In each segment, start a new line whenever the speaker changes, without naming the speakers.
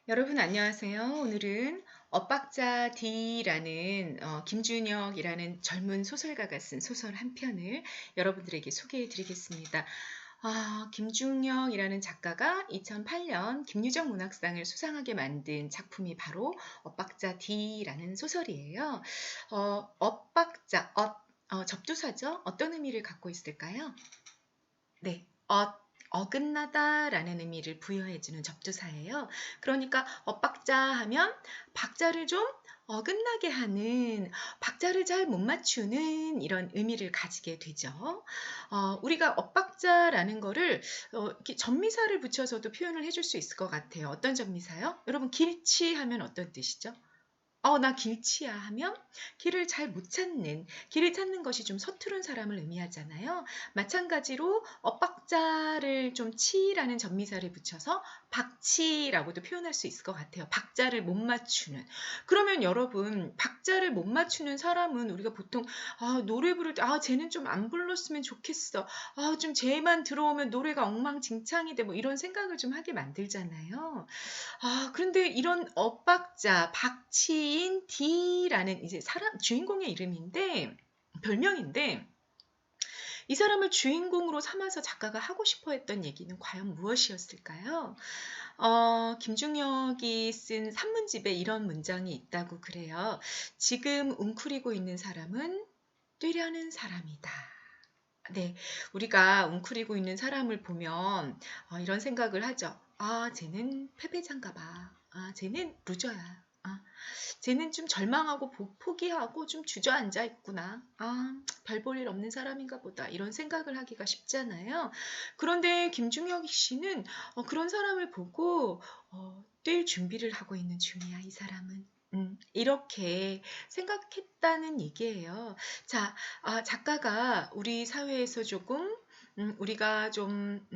여러분 안녕하세요. 오늘은 엇박자 D라는 김준혁이라는 젊은 소설가가 쓴 소설 한 편을 여러분들에게 소개해 드리겠습니다. 김준혁이라는 작가가 2008년 김유정 문학상을 수상하게 만든 작품이 바로 엇박자 D라는 소설이에요. 엇박자, 접두사죠? 어떤 의미를 갖고 있을까요? 네, 어긋나다라는 의미를 부여해주는 접두사예요. 그러니까 엇박자 하면 박자를 좀 어긋나게 하는, 박자를 잘 못 맞추는 이런 의미를 가지게 되죠. 우리가 엇박자라는 거를 이렇게 접미사를 붙여서도 표현을 해줄 수 있을 것 같아요. 어떤 접미사요? 여러분 길치 하면 어떤 뜻이죠? 나 길치야 하면 길을 잘 못 찾는, 길을 찾는 것이 좀 서투른 사람을 의미하잖아요. 마찬가지로 엇박자를 좀 치라는 접미사를 붙여서 박치라고도 표현할 수 있을 것 같아요. 박자를 못 맞추는. 그러면 여러분, 박자를 못 맞추는 사람은 우리가 보통 노래 부를 때 쟤는 좀 안 불렀으면 좋겠어. 좀 쟤만 들어오면 노래가 엉망진창이 돼. 뭐 이런 생각을 좀 하게 만들잖아요. 그런데 이런 엇박자, 박치인 D라는 이제 주인공의 이름인데, 별명인데, 이 사람을 주인공으로 삼아서 작가가 하고 싶어 했던 얘기는 과연 무엇이었을까요? 김중혁이 쓴 산문집에 이런 문장이 있다고 그래요. 지금 웅크리고 있는 사람은 뛰려는 사람이다. 네, 우리가 웅크리고 있는 사람을 보면 이런 생각을 하죠. 쟤는 패배자인가 봐. 쟤는 루저야. 쟤는 좀 절망하고 포기하고 좀 주저앉아 있구나. 별 볼 일 없는 사람인가 보다. 이런 생각을 하기가 쉽잖아요. 그런데 김중혁 씨는 그런 사람을 보고 뛸 준비를 하고 있는 중이야, 이 사람은. 이렇게 생각했다는 얘기예요. 자, 작가가 우리 사회에서 조금 우리가 좀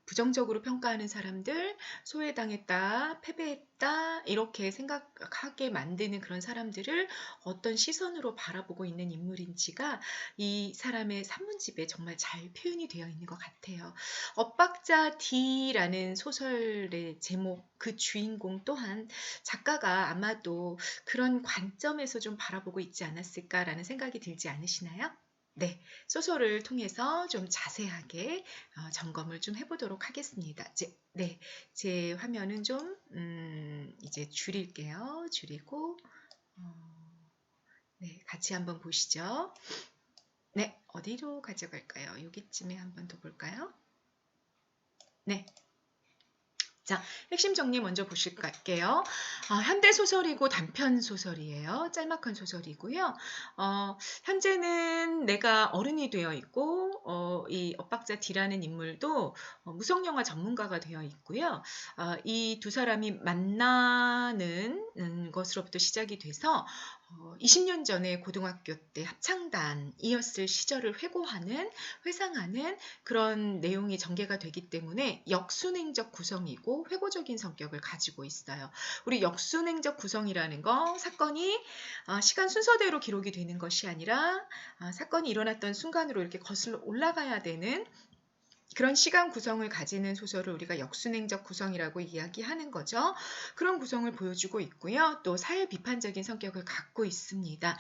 부정적으로 평가하는 사람들, 소외당했다, 패배했다, 이렇게 생각하게 만드는 그런 사람들을 어떤 시선으로 바라보고 있는 인물인지가 이 사람의 산문집에 정말 잘 표현이 되어 있는 것 같아요. 엇박자 D라는 소설의 제목, 그 주인공 또한 작가가 아마도 그런 관점에서 좀 바라보고 있지 않았을까라는 생각이 들지 않으시나요? 네, 소설을 통해서 좀 자세하게 점검을 좀 해보도록 하겠습니다. 제 화면은 좀 이제 줄일게요. 줄이고 네, 같이 한번 보시죠. 네, 어디로 가져갈까요? 여기쯤에 한번 더 볼까요? 네. 자, 핵심 정리 먼저 보실게요. 현대 소설이고 단편 소설이에요. 짤막한 소설이고요. 현재는 내가 어른이 되어 있고, 이 엇박자 D라는 인물도 무성영화 전문가가 되어 있고요. 이 두 사람이 만나는 것으로부터 시작이 돼서 20년 전에 고등학교 때 합창단이었을 시절을 회상하는 그런 내용이 전개가 되기 때문에 역순행적 구성이고 회고적인 성격을 가지고 있어요. 우리 역순행적 구성이라는 거 사건이 시간 순서대로 기록이 되는 것이 아니라 사건이 일어났던 순간으로 이렇게 거슬러 올라가야 되는 그런 시간 구성을 가지는 소설을 우리가 역순행적 구성이라고 이야기하는 거죠. 그런 구성을 보여주고 있고요. 또 사회 비판적인 성격을 갖고 있습니다.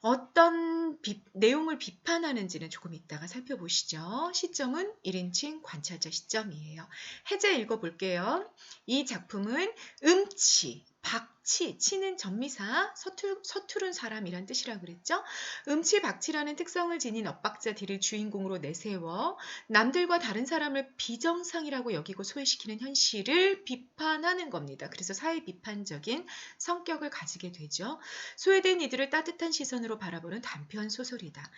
어떤 내용을 비판하는지는 조금 이따가 살펴보시죠. 시점은 1인칭 관찰자 시점이에요. 해제 읽어볼게요. 이 작품은 음치, 박치, 치는 전미사, 서투른 사람이란 뜻이라고 그랬죠. 음치, 박치라는 특성을 지닌 엇박자 D를 주인공으로 내세워 남들과 다른 사람을 비정상이라고 여기고 소외시키는 현실을 비판하는 겁니다. 그래서 사회 비판적인 성격을 가지게 되죠. 소외된 이들을 따뜻한 시선으로 바라보는 단편 소설이다.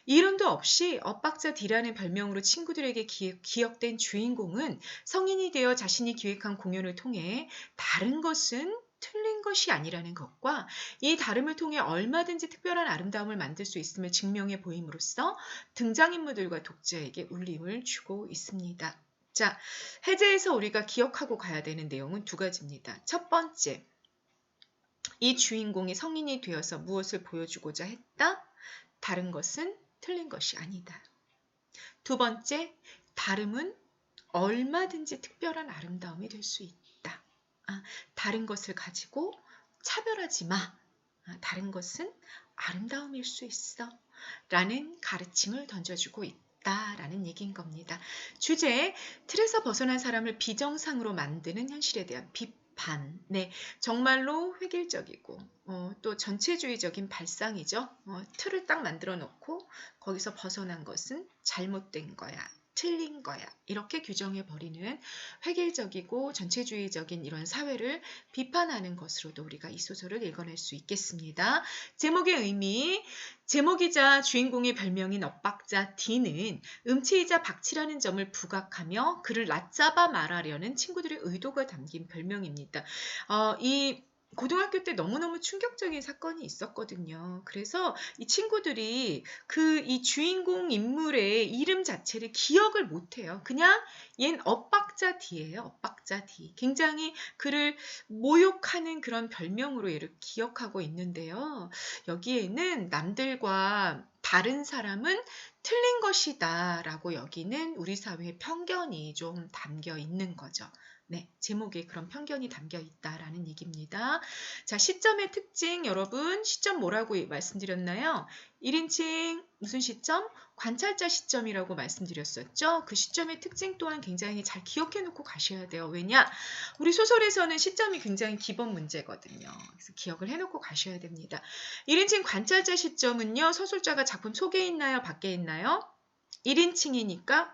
이름도 없이 엇박자 D라는 별명으로 친구들에게 기억된 주인공은 성인이 되어 자신이 기획한 공연을 통해 다른 것은 틀린 것이 아니라는 것과 이 다름을 통해 얼마든지 특별한 아름다움을 만들 수 있음을 증명해 보임으로써 등장인물들과 독자에게 울림을 주고 있습니다. 자, 해제에서 우리가 기억하고 가야 되는 내용은 두 가지입니다. 첫 번째, 이 주인공이 성인이 되어서 무엇을 보여주고자 했다? 다른 것은 틀린 것이 아니다. 두 번째, 다름은 얼마든지 특별한 아름다움이 될 수 있다. 다른 것을 가지고 차별하지 마. 다른 것은 아름다움일 수 있어. 라는 가르침을 던져주고 있다라는 얘기인 겁니다. 주제, 틀에서 벗어난 사람을 비정상으로 만드는 현실에 대한 비판. 네, 정말로 획일적이고 또 전체주의적인 발상이죠. 틀을 딱 만들어 놓고 거기서 벗어난 것은 잘못된 거야. 틀린 거야. 이렇게 규정해버리는 획일적이고 전체주의적인 이런 사회를 비판하는 것으로도 우리가 이 소설을 읽어낼 수 있겠습니다. 제목의 의미, 제목이자 주인공의 별명인 엇박자 D는 음치이자 박치라는 점을 부각하며 그를 낮잡아 말하려는 친구들의 의도가 담긴 별명입니다. 이 고등학교 때 너무너무 충격적인 사건이 있었거든요. 그래서 이 친구들이 이 주인공 인물의 이름 자체를 기억을 못해요. 그냥 얜 엇박자 D예요. 엇박자 D. 굉장히 그를 모욕하는 그런 별명으로 얘를 기억하고 있는데요. 여기에는 남들과 다른 사람은 틀린 것이다 라고 여기는 우리 사회의 편견이 좀 담겨 있는 거죠. 네, 제목에 그런 편견이 담겨 있다라는 얘기입니다. 자, 시점의 특징 여러분, 시점 뭐라고 말씀드렸나요? 1인칭 무슨 시점? 관찰자 시점이라고 말씀드렸었죠. 그 시점의 특징 또한 굉장히 잘 기억해 놓고 가셔야 돼요. 왜냐? 우리 소설에서는 시점이 굉장히 기본 문제거든요. 그래서 기억을 해 놓고 가셔야 됩니다. 1인칭 관찰자 시점은요. 서술자가 작품 속에 있나요? 밖에 있나요? 1인칭이니까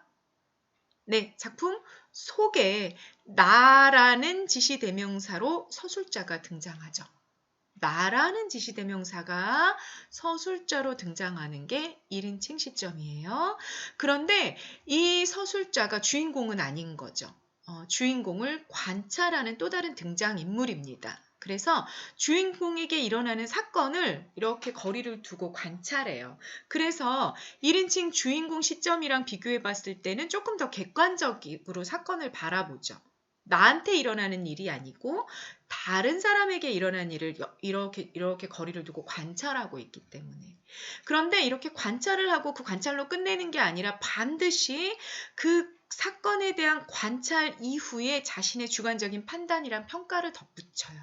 네, 작품 속에 나라는 지시대명사로 서술자가 등장하죠. 나라는 지시대명사가 서술자로 등장하는 게 1인칭 시점이에요. 그런데 이 서술자가 주인공은 아닌 거죠. 주인공을 관찰하는 또 다른 등장인물입니다. 그래서 주인공에게 일어나는 사건을 이렇게 거리를 두고 관찰해요. 그래서 1인칭 주인공 시점이랑 비교해 봤을 때는 조금 더 객관적으로 사건을 바라보죠. 나한테 일어나는 일이 아니고 다른 사람에게 일어난 일을 이렇게 거리를 두고 관찰하고 있기 때문에. 그런데 이렇게 관찰을 하고 그 관찰로 끝내는 게 아니라 반드시 그 사건에 대한 관찰 이후에 자신의 주관적인 판단이란 평가를 덧붙여요.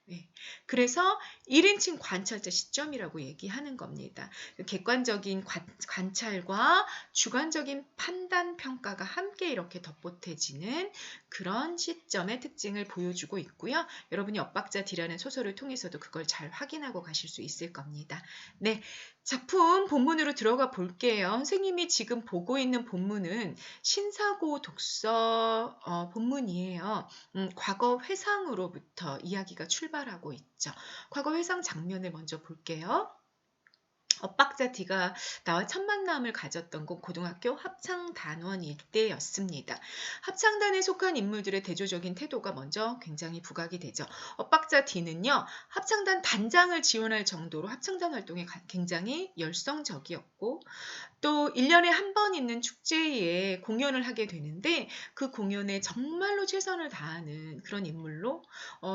네. 그래서 1인칭 관찰자 시점이라고 얘기하는 겁니다. 객관적인 관찰과 주관적인 판단 평가가 함께 이렇게 덧보태지는 그런 시점의 특징을 보여주고 있고요. 여러분이 엇박자 D라는 소설을 통해서도 그걸 잘 확인하고 가실 수 있을 겁니다. 네, 작품 본문으로 들어가 볼게요. 선생님이 지금 보고 있는 본문은 신사고 독서 본문이에요. 과거 회상으로부터 이야기가 출발하고 있죠. 과거 회상 장면을 먼저 볼게요. 엇박자 D가 나와 첫 만남을 가졌던 곳 고등학교 합창단원 일대였습니다. 합창단에 속한 인물들의 대조적인 태도가 먼저 굉장히 부각이 되죠. 엇박자 D는요. 합창단 단장을 지원할 정도로 합창단 활동에 굉장히 열성적이었고 또 1년에 한 번 있는 축제에 공연을 하게 되는데 그 공연에 정말로 최선을 다하는 그런 인물로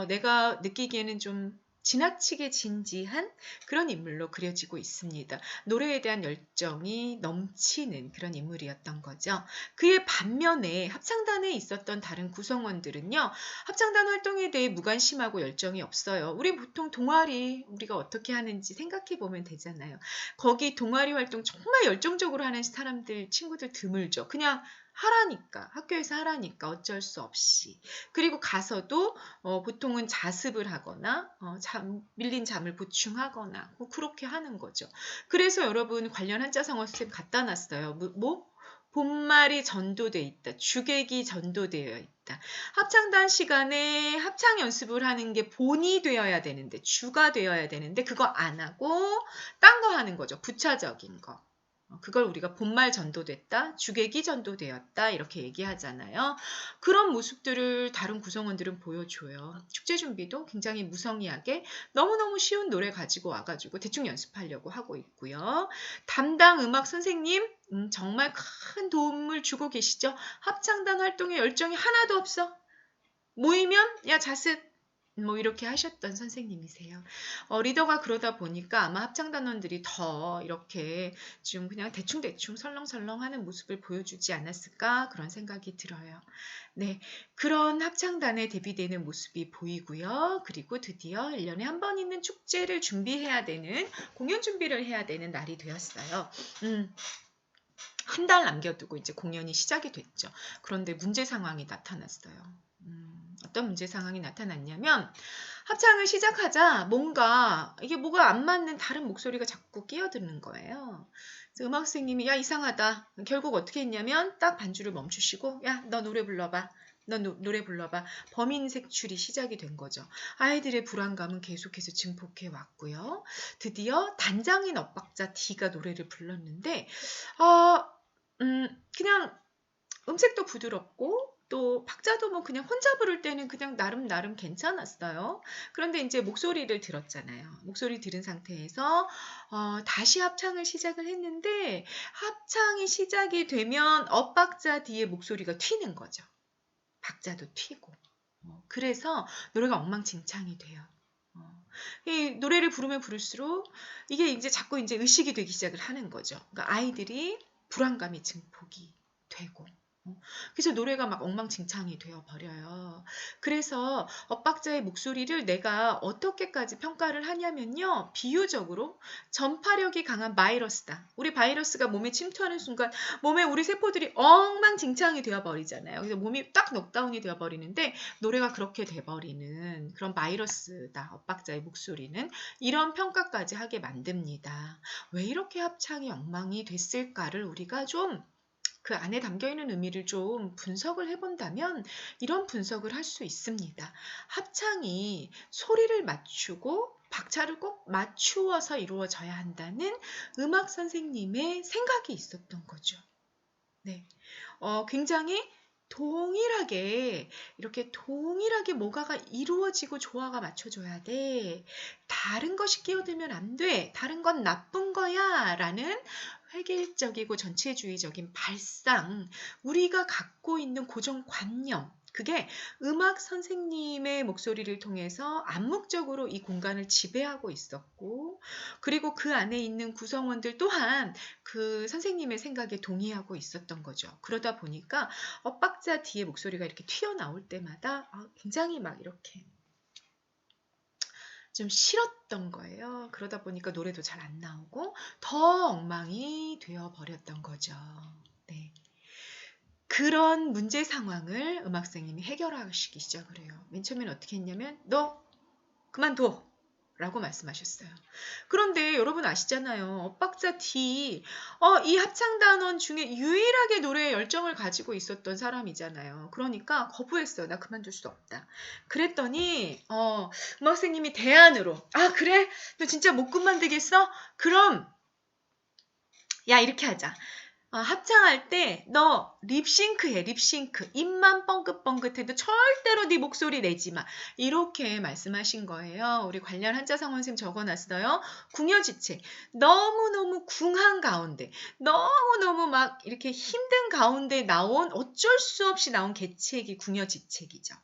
내가 느끼기에는 좀 지나치게 진지한 그런 인물로 그려지고 있습니다. 노래에 대한 열정이 넘치는 그런 인물이었던 거죠. 그의 반면에 합창단에 있었던 다른 구성원들은요. 합창단 활동에 대해 무관심하고 열정이 없어요. 우리 보통 동아리 우리가 어떻게 하는지 생각해 보면 되잖아요. 거기 동아리 활동 정말 열정적으로 하는 사람들, 친구들 드물죠. 그냥 하라니까, 학교에서 하라니까 어쩔 수 없이. 그리고 가서도 보통은 자습을 하거나 밀린 잠을 보충하거나 뭐 그렇게 하는 거죠. 그래서 여러분 관련 한자성어 선생님 갖다 놨어요. 본말이 전도돼 있다. 주객이 전도되어 있다. 합창단 시간에 합창 연습을 하는 게 본이 되어야 되는데 주가 되어야 되는데 그거 안 하고 딴 거 하는 거죠. 부차적인 거. 그걸 우리가 본말 전도됐다, 주객이 전도되었다 이렇게 얘기하잖아요. 그런 모습들을 다른 구성원들은 보여줘요. 축제 준비도 굉장히 무성의하게 너무너무 쉬운 노래 가지고 와가지고 대충 연습하려고 하고 있고요. 담당 음악 선생님 정말 큰 도움을 주고 계시죠. 합창단 활동에 열정이 하나도 없어. 모이면 야 자습, 뭐 이렇게 하셨던 선생님이세요. 리더가 그러다 보니까 아마 합창단원들이 더 이렇게 좀 그냥 대충대충 설렁설렁 하는 모습을 보여주지 않았을까 그런 생각이 들어요. 네, 그런 합창단에 데뷔되는 모습이 보이고요. 그리고 드디어 1년에 한 번 있는 축제를 준비해야 되는, 공연 준비를 해야 되는 날이 되었어요. 한 달 남겨두고 이제 공연이 시작이 됐죠. 그런데 문제 상황이 나타났어요. 어떤 문제 상황이 나타났냐면 합창을 시작하자 이게 뭐가 안 맞는 다른 목소리가 자꾸 끼어드는 거예요. 그래서 음악 선생님이 야 이상하다. 결국 어떻게 했냐면 딱 반주를 멈추시고 야 너 노래 불러봐. 너 노래 불러봐. 범인 색출이 시작이 된 거죠. 아이들의 불안감은 계속해서 증폭해 왔고요. 드디어 단장인 엇박자 D가 노래를 불렀는데 그냥 음색도 부드럽고 또 박자도 뭐 그냥 혼자 부를 때는 그냥 나름 괜찮았어요. 그런데 이제 목소리를 들었잖아요. 목소리 들은 상태에서 다시 합창을 시작을 했는데 합창이 시작이 되면 엇박자 뒤에 목소리가 튀는 거죠. 박자도 튀고. 그래서 노래가 엉망진창이 돼요. 이 노래를 부르면 부를수록 이게 이제 자꾸 이제 의식이 되기 시작을 하는 거죠. 그러니까 아이들이 불안감이 증폭이 되고. 그래서 노래가 막 엉망진창이 되어버려요. 그래서 엇박자의 목소리를 내가 어떻게까지 평가를 하냐면요. 비유적으로 전파력이 강한 바이러스다. 우리 바이러스가 몸에 침투하는 순간 몸에 우리 세포들이 엉망진창이 되어버리잖아요. 그래서 몸이 딱 넉다운이 되어버리는데 노래가 그렇게 돼버리는 그런 바이러스다. 엇박자의 목소리는. 이런 평가까지 하게 만듭니다. 왜 이렇게 합창이 엉망이 됐을까를 우리가 좀 그 안에 담겨있는 의미를 좀 분석을 해본다면 이런 분석을 할 수 있습니다. 합창이 소리를 맞추고 박자를 꼭 맞추어서 이루어져야 한다는 음악 선생님의 생각이 있었던 거죠. 네. 굉장히 이렇게 동일하게 뭐가가 이루어지고 조화가 맞춰져야 돼. 다른 것이 끼어들면 안 돼. 다른 건 나쁜 거야. 라는 획일적이고 전체주의적인 발상, 우리가 갖고 있는 고정관념, 그게 음악 선생님의 목소리를 통해서 암묵적으로 이 공간을 지배하고 있었고, 그리고 그 안에 있는 구성원들 또한 그 선생님의 생각에 동의하고 있었던 거죠. 그러다 보니까 엇박자 뒤에 목소리가 이렇게 튀어나올 때마다 굉장히 막 이렇게 좀 싫었던 거예요. 그러다 보니까 노래도 잘 안 나오고 더 엉망이 되어버렸던 거죠. 네. 그런 문제 상황을 음악 선생님이 해결하시기 시작을 해요. 맨 처음엔 어떻게 했냐면 너 그만둬 라고 말씀하셨어요. 그런데 여러분 아시잖아요. 엇박자 D, 이 합창단원 중에 유일하게 노래에 열정을 가지고 있었던 사람이잖아요. 그러니까 거부했어요. 나 그만둘 수 없다. 그랬더니 음악 선생님이 대안으로 그래? 너 진짜 못 그만두겠어? 그럼 야 이렇게 하자. 합창할 때 너 립싱크해. 립싱크. 입만 뻥긋뻥긋해도 절대로 네 목소리 내지 마. 이렇게 말씀하신 거예요. 우리 관련 한자성어 선생님 적어놨어요. 궁여지책. 너무너무 궁한 가운데, 너무너무 막 이렇게 힘든 가운데 나온 어쩔 수 없이 나온 계책이 궁여지책이죠.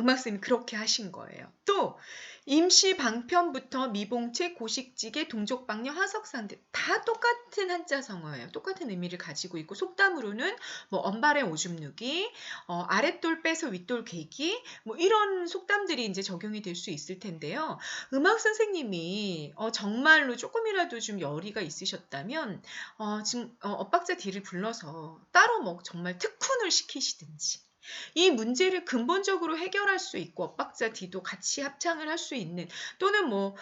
음악선생님이 그렇게 하신 거예요. 또 임시 방편부터 미봉책, 고식지게, 동족방녀, 화석상대 다 똑같은 한자성어예요. 똑같은 의미를 가지고 있고 속담으로는 뭐 언발의 오줌 누기, 아랫돌 빼서 윗돌 개기 뭐 이런 속담들이 이제 적용이 될 수 있을 텐데요. 음악 선생님이 정말로 조금이라도 좀 열의가 있으셨다면 지금 엇박자 D를 불러서 따로 뭐 정말 특훈을 시키시든지 이 문제를 근본적으로 해결할 수 있고 엇박자 D도 같이 합창을 할 수 있는 또는 뭐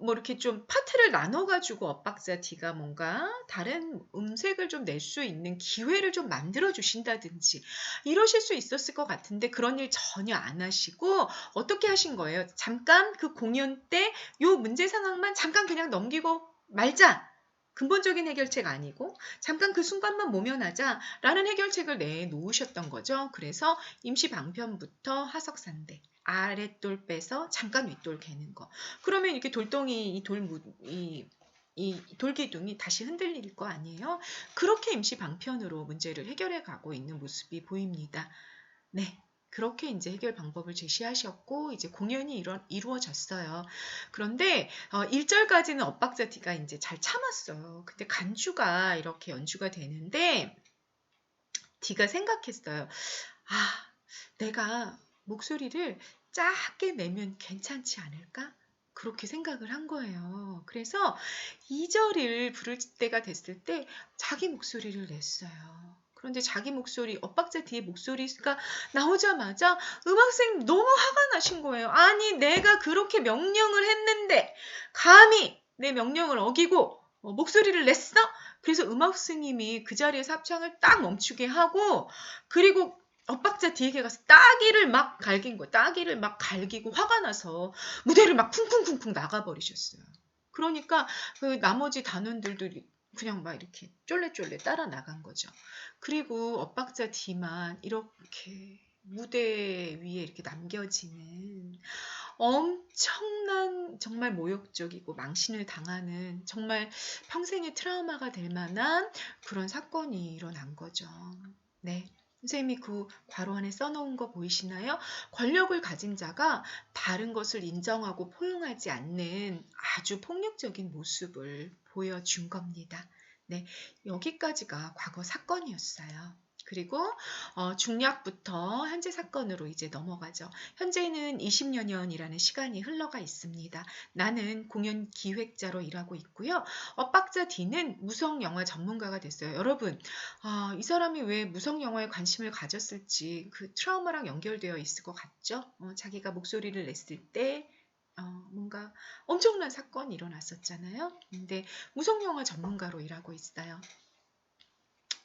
이렇게 좀 파트를 나눠가지고 엇박자 D가 뭔가 다른 음색을 좀 낼 수 있는 기회를 좀 만들어 주신다든지 이러실 수 있었을 것 같은데 그런 일 전혀 안 하시고 어떻게 하신 거예요? 잠깐 그 공연 때 요 문제 상황만 잠깐 그냥 넘기고 말자. 근본적인 해결책 아니고 잠깐 그 순간만 모면하자라는 해결책을 내놓으셨던 거죠. 그래서 임시 방편부터 하석산대 아랫돌 빼서 잠깐 윗돌 개는 거. 그러면 이렇게 돌덩이 이 돌기둥이 다시 흔들릴 거 아니에요? 그렇게 임시 방편으로 문제를 해결해 가고 있는 모습이 보입니다. 네. 그렇게 이제 해결 방법을 제시하셨고 이제 공연이 이루어졌어요. 그런데 1절까지는 엇박자 D가 이제 잘 참았어요. 근데 간주가 이렇게 연주가 되는데 D가 생각했어요. 아, 내가 목소리를 작게 내면 괜찮지 않을까? 그렇게 생각을 한 거예요. 그래서 2절을 부를 때가 됐을 때 자기 목소리를 냈어요. 그런데 자기 목소리, 엇박자 뒤에 목소리가 나오자마자 음악선생님 너무 화가 나신 거예요. 아니, 내가 그렇게 명령을 했는데 감히 내 명령을 어기고 목소리를 냈어? 그래서 음악선생님이 그 자리에서 합창을 딱 멈추게 하고 그리고 엇박자 뒤에 가서 따기를 막 갈긴 거예요. 따기를 막 갈기고 화가 나서 무대를 막 쿵쿵쿵쿵 나가버리셨어요. 그러니까 그 나머지 단원들도 그냥 막 이렇게 쫄래쫄래 따라 나간 거죠. 그리고 엇박자 D만 이렇게 무대 위에 이렇게 남겨지는 엄청난 정말 모욕적이고 망신을 당하는 정말 평생의 트라우마가 될 만한 그런 사건이 일어난 거죠. 네. 선생님이 그 괄호 안에 써놓은 거 보이시나요? 권력을 가진 자가 다른 것을 인정하고 포용하지 않는 아주 폭력적인 모습을 보여준 겁니다. 네, 여기까지가 과거 사건이었어요. 그리고 중략부터 현재 사건으로 이제 넘어가죠. 현재는 20여년이라는 시간이 흘러가 있습니다. 나는 공연 기획자로 일하고 있고요. 엇박자 D는 무성 영화 전문가가 됐어요. 여러분, 이 사람이 왜 무성 영화에 관심을 가졌을지 그 트라우마랑 연결되어 있을 것 같죠? 자기가 목소리를 냈을 때 뭔가 엄청난 사건이 일어났었잖아요. 근데 무성 영화 전문가로 일하고 있어요.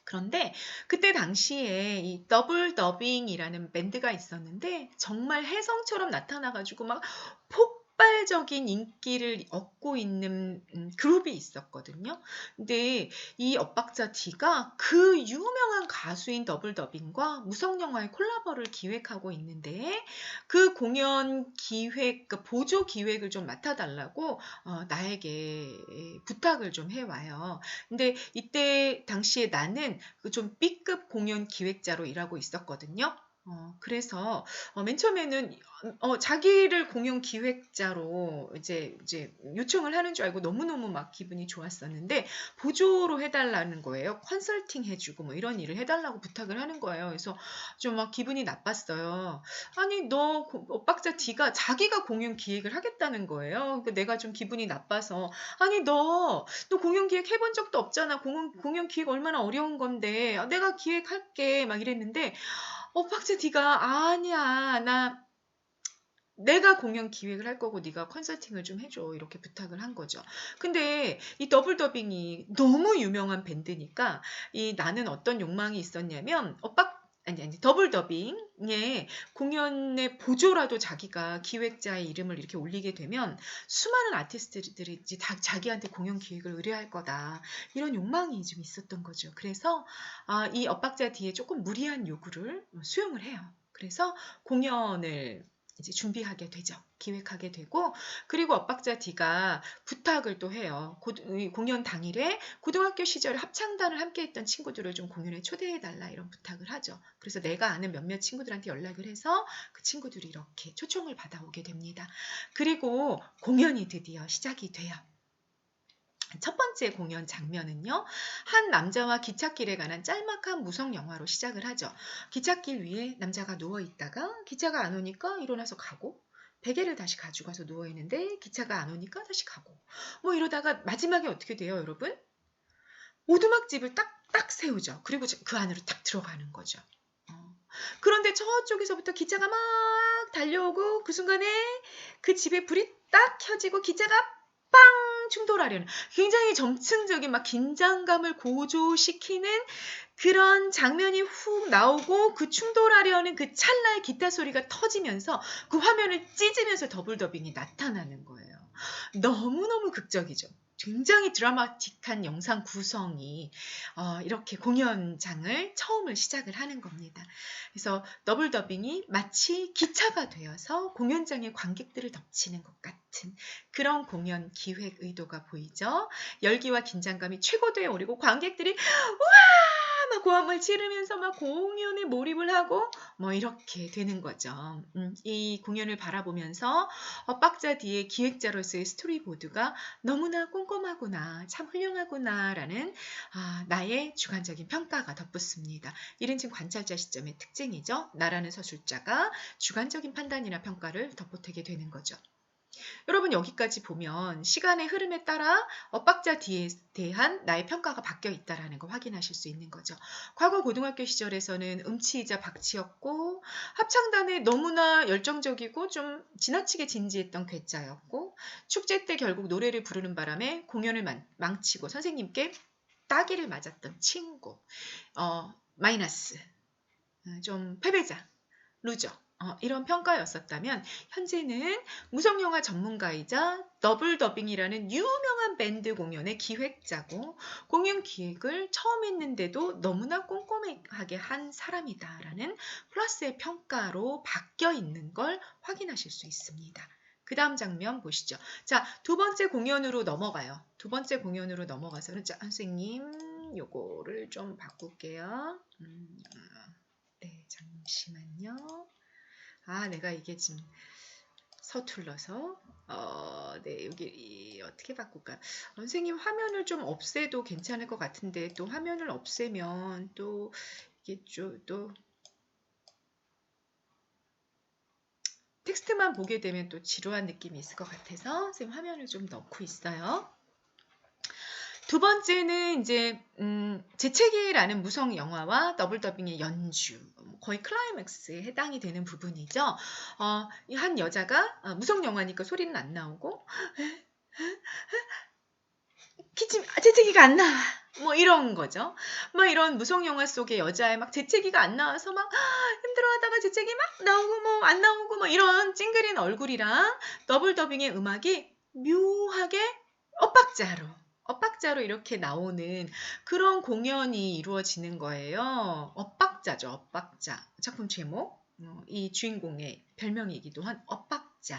그런데 그때 당시에 이 더블 더빙이라는 밴드가 있었는데 정말 혜성처럼 나타나가지고 막 폭발적인 인기를 얻고 있는 그룹이 있었거든요. 근데 이 엇박자 D가 그 유명한 가수인 더블 더빙과 무성영화의 콜라보를 기획하고 있는데 그 공연 기획, 그러니까 보조 기획을 좀 맡아달라고 나에게 부탁을 좀 해와요. 근데 이때 당시에 나는 그 좀 B급 공연 기획자로 일하고 있었거든요. 그래서 맨 처음에는 자기를 공연 기획자로 이제 요청을 하는 줄 알고 너무너무 막 기분이 좋았었는데 보조로 해달라는 거예요. 컨설팅 해주고 뭐 이런 일을 해달라고 부탁을 하는 거예요. 그래서 좀 막 기분이 나빴어요. 아니 너 엇박자 D가 자기가 공연 기획을 하겠다는 거예요. 그러니까 내가 좀 기분이 나빠서 아니 너 공연 기획 해본 적도 없잖아. 공연 기획 얼마나 어려운 건데 내가 기획할게 막 이랬는데 엇박자 D가 아니야 내가 공연 기획을 할 거고 네가 컨설팅을 좀 해줘 이렇게 부탁을 한 거죠. 근데 이 더블 더빙이 너무 유명한 밴드니까 이 나는 어떤 욕망이 있었냐면 아니 더블 더빙에 공연의 보조라도 자기가 기획자의 이름을 이렇게 올리게 되면 수많은 아티스트들이 이제 다 자기한테 공연 기획을 의뢰할 거다 이런 욕망이 좀 있었던 거죠. 그래서 이 엇박자 D에 조금 무리한 요구를 수용을 해요. 그래서 공연을 이제 준비하게 되죠. 기획하게 되고 그리고 엇박자 D가 부탁을 또 해요. 공연 당일에 고등학교 시절 합창단을 함께 했던 친구들을 좀 공연에 초대해달라 이런 부탁을 하죠. 그래서 내가 아는 몇몇 친구들한테 연락을 해서 그 친구들이 이렇게 초청을 받아오게 됩니다. 그리고 공연이 드디어 시작이 돼요. 첫 번째 공연 장면은요. 한 남자와 기찻길에 관한 짤막한 무성 영화로 시작을 하죠. 기찻길 위에 남자가 누워있다가 기차가 안 오니까 일어나서 가고 베개를 다시 가져가서 누워있는데 기차가 안 오니까 다시 가고 뭐 이러다가 마지막에 어떻게 돼요 여러분? 오두막집을 딱 세우죠. 그리고 그 안으로 딱 들어가는 거죠. 그런데 저쪽에서부터 기차가 막 달려오고 그 순간에 그 집에 불이 딱 켜지고 기차가 빵 충돌하려는 굉장히 점층적인 막 긴장감을 고조시키는 그런 장면이 훅 나오고 그 충돌하려는 그 찰나의 기타 소리가 터지면서 그 화면을 찢으면서 더블 더빙이 나타나는 거예요. 너무너무 극적이죠. 굉장히 드라마틱한 영상 구성이 이렇게 공연장을 처음을 시작을 하는 겁니다. 그래서 더블 더빙이 마치 기차가 되어서 공연장의 관객들을 덮치는 것 같은 그런 공연 기획 의도가 보이죠. 열기와 긴장감이 최고도에 오르고 관객들이 우와 막 고함을 지르면서 막 공연에 몰입을 하고 뭐 이렇게 되는 거죠. 이 공연을 바라보면서 엇박자 뒤에 기획자로서의 스토리보드가 너무나 꼼꼼하구나, 참 훌륭하구나라는 나의 주관적인 평가가 덧붙습니다. 이런 지금 관찰자 시점의 특징이죠. 나라는 서술자가 주관적인 판단이나 평가를 덧보태게 되는 거죠. 여러분 여기까지 보면 시간의 흐름에 따라 엇박자 뒤에 대한 나의 평가가 바뀌어 있다는 거 확인하실 수 있는 거죠. 과거 고등학교 시절에서는 음치이자 박치였고 합창단에 너무나 열정적이고 좀 지나치게 진지했던 괴짜였고 축제 때 결국 노래를 부르는 바람에 공연을 망치고 선생님께 따기를 맞았던 친구, 마이너스, 좀 패배자, 루저 이런 평가였었다면 현재는 무성영화 전문가이자 더블 더빙이라는 유명한 밴드 공연의 기획자고 공연 기획을 처음 했는데도 너무나 꼼꼼하게 한 사람이다라는 플러스의 평가로 바뀌어 있는 걸 확인하실 수 있습니다. 그 다음 장면 보시죠. 자, 두 번째 공연으로 넘어가요. 두 번째 공연으로 넘어가서는 자, 선생님 요거를 좀 바꿀게요. 네, 잠시만요. 내가 이게 지금 서툴러서 네, 여기 어떻게 바꿀까? 선생님 화면을 좀 없애도 괜찮을 것 같은데 또 화면을 없애면 또 이게 또 텍스트만 보게 되면 또 지루한 느낌이 있을 것 같아서 선생님 화면을 좀 넣고 있어요. 두 번째는 이제 재채기라는 무성 영화와 더블 더빙의 연주, 거의 클라이맥스에 해당이 되는 부분이죠. 한 여자가 무성 영화니까 소리는 안 나오고 기침 재채기가 안 나와. 뭐 이런 거죠. 막 이런 무성 영화 속의 여자의 막 재채기가 안 나와서 막 힘들어하다가 재채기 막 나오고 뭐 안 나오고 뭐 이런 찡그린 얼굴이랑 더블 더빙의 음악이 묘하게 엇박자로 이렇게 나오는 그런 공연이 이루어지는 거예요. 엇박자죠, 엇박자. 작품 제목, 이 주인공의 별명이기도 한 엇박자.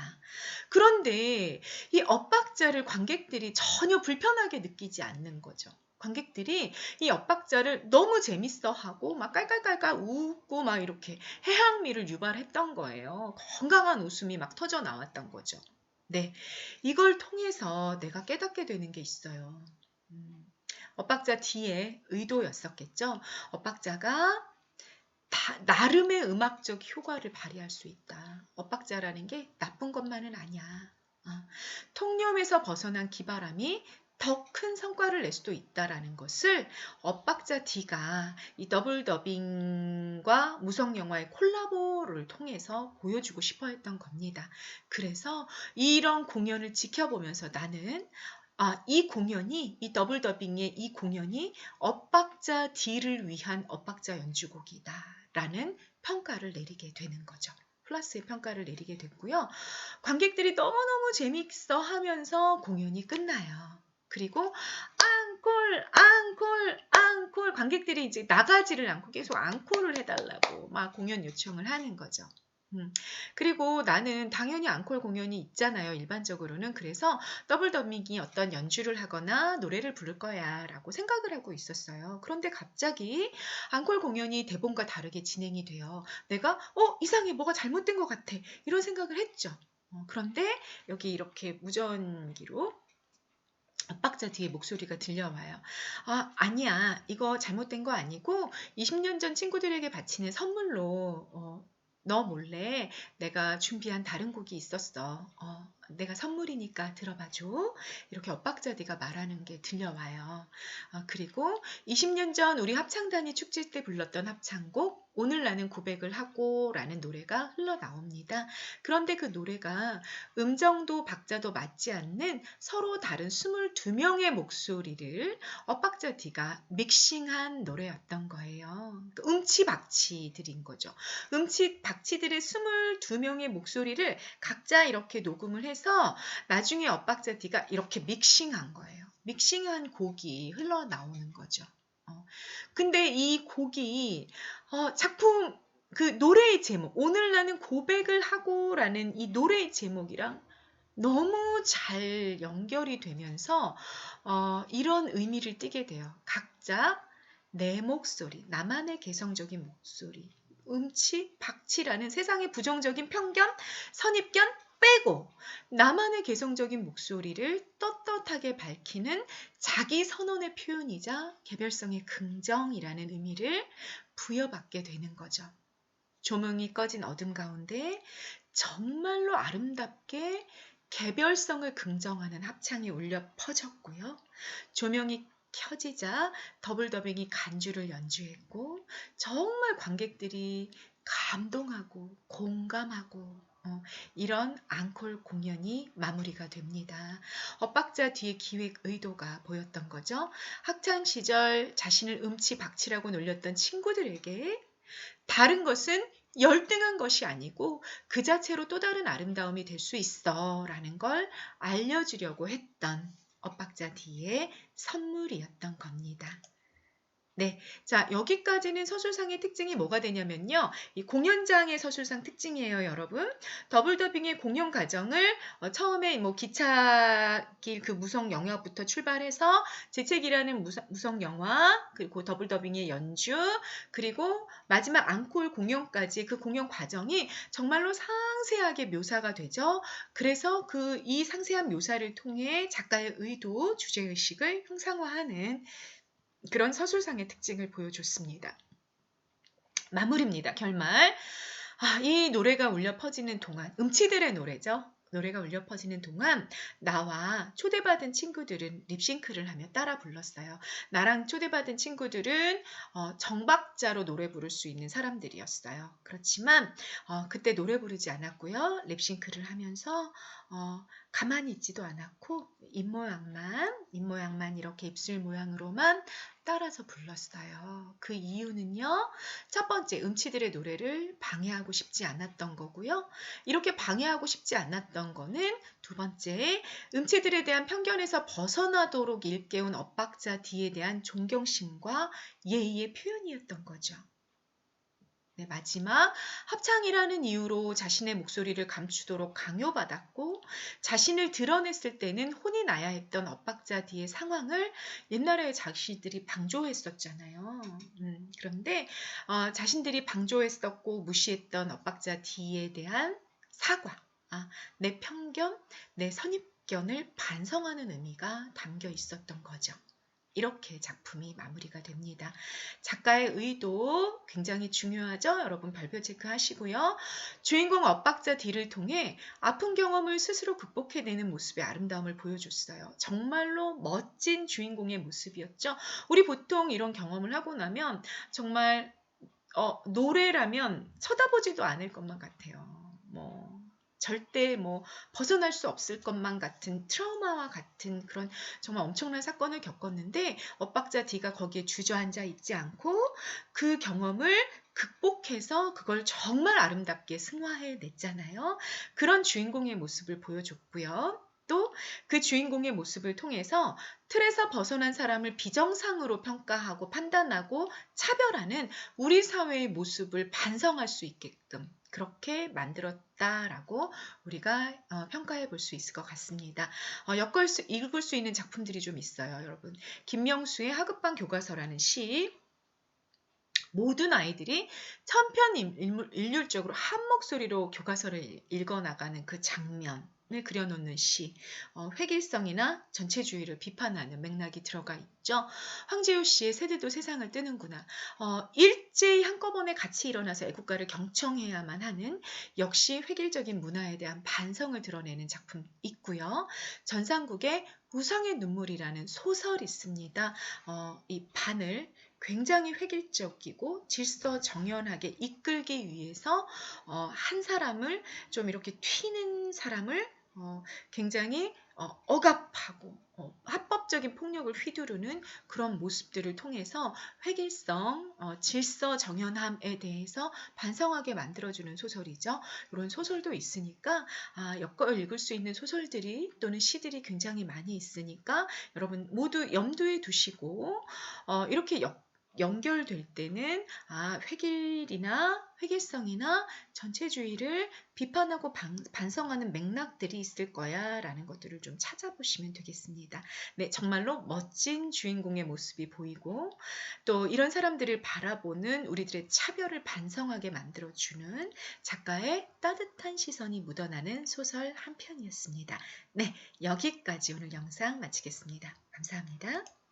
그런데 이 엇박자를 관객들이 전혀 불편하게 느끼지 않는 거죠. 관객들이 이 엇박자를 너무 재밌어하고 막 깔깔깔깔 웃고 막 이렇게 해학미를 유발했던 거예요. 건강한 웃음이 막 터져 나왔던 거죠. 네, 이걸 통해서 내가 깨닫게 되는 게 있어요. 엇박자 뒤에 의도였었겠죠. 엇박자가 나름의 음악적 효과를 발휘할 수 있다. 엇박자라는 게 나쁜 것만은 아니야. 통념에서 벗어난 기바람이 더 큰 성과를 낼 수도 있다라는 것을 엇박자 D가 이 더블 더빙과 무성 영화의 콜라보를 통해서 보여주고 싶어 했던 겁니다. 그래서 이런 공연을 지켜보면서 나는 이 더블 더빙의 이 공연이 엇박자 D를 위한 엇박자 연주곡이다라는 평가를 내리게 되는 거죠. 플러스의 평가를 내리게 됐고요. 관객들이 너무너무 재밌어 하면서 공연이 끝나요. 그리고 앙콜 관객들이 이제 나가지를 않고 계속 앙콜을 해달라고 막 공연 요청을 하는 거죠. 그리고 나는 당연히 앙콜 공연이 있잖아요. 일반적으로는. 그래서 더블 더빙이 어떤 연주를 하거나 노래를 부를 거야 라고 생각을 하고 있었어요. 그런데 갑자기 앙콜 공연이 대본과 다르게 진행이 돼요. 내가 이상해, 뭐가 잘못된 것 같아, 이런 생각을 했죠. 그런데 여기 이렇게 무전기로 엇박자 뒤에 목소리가 들려와요. 아니야, 이거 잘못된 거 아니고 20년 전 친구들에게 바치는 선물로 너 몰래 내가 준비한 다른 곡이 있었어. 내가 선물이니까 들어봐줘. 이렇게 엇박자 D가 말하는 게 들려와요. 그리고 20년 전 우리 합창단이 축제 때 불렀던 합창곡 오늘 나는 고백을 하고 라는 노래가 흘러나옵니다. 그런데 그 노래가 음정도 박자도 맞지 않는 서로 다른 22명의 목소리를 엇박자 D가 믹싱한 노래였던 거예요. 음치박치들인 거죠. 음치박치들의 22명의 목소리를 각자 이렇게 녹음을 해서 나중에 엇박자 D가 이렇게 믹싱한 거예요. 믹싱한 곡이 흘러나오는 거죠. 근데 이 곡이 작품 그 노래의 제목 오늘 나는 고백을 하고 라는 이 노래의 제목이랑 너무 잘 연결이 되면서 이런 의미를 띠게 돼요. 각자 내 목소리, 나만의 개성적인 목소리, 음치, 박치라는 세상의 부정적인 편견, 선입견 빼고 나만의 개성적인 목소리를 떳떳하게 밝히는 자기 선언의 표현이자 개별성의 긍정이라는 의미를 부여받게 되는 거죠. 조명이 꺼진 어둠 가운데 정말로 아름답게 개별성을 긍정하는 합창이 울려 퍼졌고요. 조명이 켜지자 더블더빙이 간주를 연주했고 정말 관객들이 감동하고 공감하고 이런 앙콜 공연이 마무리가 됩니다. 엇박자 뒤에 기획 의도가 보였던 거죠. 학창 시절 자신을 음치 박치라고 놀렸던 친구들에게 다른 것은 열등한 것이 아니고 그 자체로 또 다른 아름다움이 될 수 있어 라는 걸 알려주려고 했던 엇박자 뒤에 선물이었던 겁니다. 네, 자 여기까지는 서술상의 특징이 뭐가 되냐면요. 이 공연장의 서술상 특징이에요, 여러분. 더블더빙의 공연 과정을 처음에 뭐 기차길 그 무성 영화부터 출발해서 재채기라는 무성 영화, 그리고 더블더빙의 연주, 그리고 마지막 앙콜 공연까지 그 공연 과정이 정말로 상세하게 묘사가 되죠. 그래서 이 상세한 묘사를 통해 작가의 의도, 주제의식을 형상화하는 그런 서술상의 특징을 보여줬습니다. 마무리입니다. 결말. 이 노래가 울려 퍼지는 동안, 음치들의 노래죠. 노래가 울려 퍼지는 동안 나와 초대받은 친구들은 립싱크를 하며 따라 불렀어요. 나랑 초대받은 친구들은 정박자로 노래 부를 수 있는 사람들이었어요. 그렇지만 그때 노래 부르지 않았고요. 립싱크를 하면서 가만히 있지도 않았고 입모양만 이렇게 입술 모양으로만 따라서 불렀어요. 그 이유는요. 첫 번째, 음치들의 노래를 방해하고 싶지 않았던 거고요. 이렇게 방해하고 싶지 않았던 거는 두 번째, 음치들에 대한 편견에서 벗어나도록 일깨운 엇박자 뒤에 대한 존경심과 예의의 표현이었던 거죠. 네, 마지막, 합창이라는 이유로 자신의 목소리를 감추도록 강요받았고 자신을 드러냈을 때는 혼이 나야 했던 엇박자 뒤의 상황을 옛날에 자신들이 방조했었잖아요. 그런데 자신들이 방조했었고 무시했던 엇박자 뒤에 대한 사과, 내 편견, 내 선입견을 반성하는 의미가 담겨 있었던 거죠. 이렇게 작품이 마무리가 됩니다. 작가의 의도 굉장히 중요하죠? 여러분 발표 체크하시고요. 주인공 엇박자 뒤를 통해 아픈 경험을 스스로 극복해내는 모습의 아름다움을 보여줬어요. 정말로 멋진 주인공의 모습이었죠. 우리 보통 이런 경험을 하고 나면 정말 노래라면 쳐다보지도 않을 것만 같아요. 절대 벗어날 수 없을 것만 같은 트라우마와 같은 그런 정말 엄청난 사건을 겪었는데 엇박자 D가 거기에 주저앉아 있지 않고 그 경험을 극복해서 그걸 정말 아름답게 승화해냈잖아요. 그런 주인공의 모습을 보여줬고요. 또 그 주인공의 모습을 통해서 틀에서 벗어난 사람을 비정상으로 평가하고 판단하고 차별하는 우리 사회의 모습을 반성할 수 있게끔 그렇게 만들었다라고 우리가 평가해 볼 수 있을 것 같습니다. 읽을 수 있는 작품들이 좀 있어요, 여러분. 김명수의 하급반 교과서라는 시. 모든 아이들이 천편일률적으로 한 목소리로 교과서를 읽어나가는 그 장면을 그려놓는 시. 획일성이나 전체주의를 비판하는 맥락이 들어가 있죠. 황지우 씨의 새들도 세상을 뜨는구나. 일제히 한꺼번에 같이 일어나서 애국가를 경청해야만 하는 역시 획일적인 문화에 대한 반성을 드러내는 작품 있고요. 전상국의 우상의 눈물이라는 소설이 있습니다. 이 반을 굉장히 획일적이고 질서정연하게 이끌기 위해서 한 사람을 좀 이렇게 튀는 사람을 굉장히 억압하고 합법적인 폭력을 휘두르는 그런 모습들을 통해서 획일성, 질서 정연함에 대해서 반성하게 만들어주는 소설이죠. 이런 소설도 있으니까 엮어 읽을 수 있는 소설들이 또는 시들이 굉장히 많이 있으니까 여러분 모두 염두에 두시고 이렇게 연결될 때는 획일이나 획일성이나 전체주의를 비판하고 반성하는 맥락들이 있을 거야 라는 것들을 좀 찾아보시면 되겠습니다. 네, 정말로 멋진 주인공의 모습이 보이고 또 이런 사람들을 바라보는 우리들의 차별을 반성하게 만들어주는 작가의 따뜻한 시선이 묻어나는 소설 한 편이었습니다. 네, 여기까지 오늘 영상 마치겠습니다. 감사합니다.